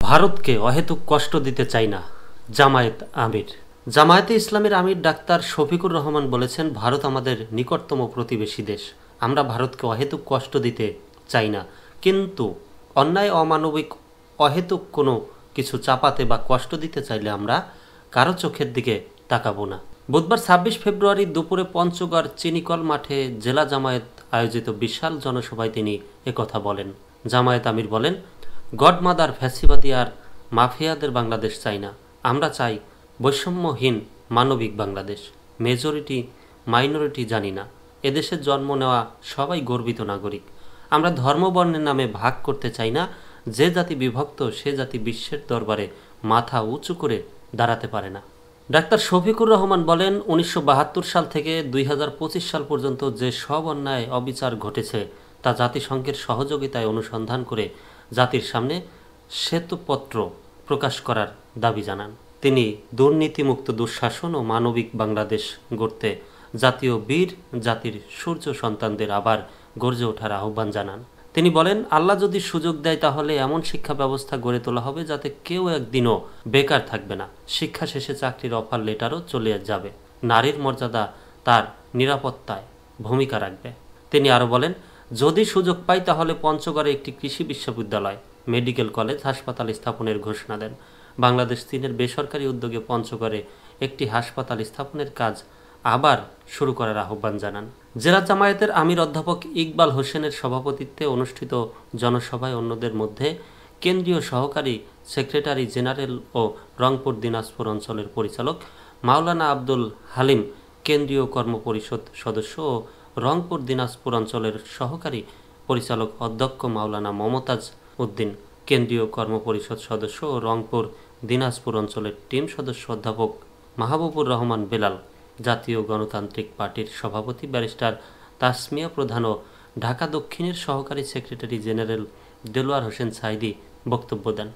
ভারতকে অহেতুক কষ্ট দিতে চাই না, জামায়াত আমির। জামায়াতে ইসলামীর আমির ডাক্তার শফিকুর রহমান বলেছেন, ভারত আমাদের নিকটতম প্রতিবেশী দেশ। আমরা ভারতকে অহেতুক কষ্ট দিতে চাই না, কিন্তু অন্যায়, অমানবিক, অহেতুক কোনো কিছু চাপাতে বা কষ্ট দিতে চাইলে আমরা কারো চোখের দিকে তাকাবো না। বুধবার ২৬ ফেব্রুয়ারি দুপুরে পঞ্চগড় চিনিকল মাঠে জেলা জামায়াত আয়োজিত বিশাল জনসভায় তিনি একথা বলেন। জামায়াত আমির বলেন, গডমাদার ফ্যাসিবাদী আর মাফিয়াদের বাংলাদেশ চাই না। আমরা চাই বৈষম্যহীন মানবিক বাংলাদেশ। মেজরিটি মাইনরিটি জানি না, এদেশে জন্ম নেওয়া সবাই গর্বিত নাগরিক। আমরা ধর্মবর্ণের নামে ভাগ করতে চাই না। যে জাতি বিভক্ত সে জাতি বিশ্বের দরবারে মাথা উঁচু করে দাঁড়াতে পারে না। ডাক্তার শফিকুর রহমান বলেন, ১৯৭২ সাল থেকে ২০২৫ সাল পর্যন্ত যে সব অন্যায় অবিচার ঘটেছে তা জাতিসংঘের সহযোগিতায় অনুসন্ধান করে জাতির সামনে শ্বেতপত্র প্রকাশ করার দাবি জানান। তিনি দুর্নীতিমুক্ত দুঃশাসন ও মানবিক বাংলাদেশ গড়তে জাতীয় বীর জাতির সূর্য সন্তানদের আবার গর্জে ওঠার আহ্বান জানান। তিনি বলেন, আল্লাহ যদি সুযোগ দেয় তাহলে এমন শিক্ষা ব্যবস্থা গড়ে তোলা হবে যাতে কেউ একদিনও বেকার থাকবে না। শিক্ষা শেষে চাকরির অফার লেটারও চলে যাবে। নারীর মর্যাদা তার নিরাপত্তায় ভূমিকা রাখবে। তিনি আরও বলেন, যদি সুযোগ পাই তাহলে পঞ্চগড়ে একটি কৃষি বিশ্ববিদ্যালয়, মেডিকেল কলেজ, হাসপাতাল স্থাপনের ঘোষণা দেন। বাংলাদেশ চীনের বেসরকারি উদ্যোগে পঞ্চগড়ে একটি হাসপাতাল স্থাপনের কাজ আবার শুরু করার আহ্বান জানান। জেলা জামায়াতের আমির অধ্যাপক ইকবাল হোসেনের সভাপতিত্বে অনুষ্ঠিত জনসভায় অন্যদের মধ্যে কেন্দ্রীয় সহকারী সেক্রেটারি জেনারেল ও রংপুর দিনাজপুর অঞ্চলের পরিচালক মাওলানা আব্দুল হালিম, কেন্দ্রীয় কর্মপরিষদ সদস্য ও রংপুর দিনাজপুর অঞ্চলের সহকারী পরিচালক অধ্যক্ষ মাওলানা মমতাজ উদ্দিন, কেন্দ্রীয় কর্মপরিষদ সদস্য ও রংপুর দিনাজপুর অঞ্চলের টিম সদস্য অধ্যাপক মাহবুবুর রহমান বেলাল, জাতীয় গণতান্ত্রিক পার্টির সভাপতি ব্যারিস্টার তাসমিয়া প্রধান ও ঢাকা দক্ষিণের সহকারী সেক্রেটারি জেনারেল দেলোয়ার হোসেন সাঈদী বক্তব্য দেন।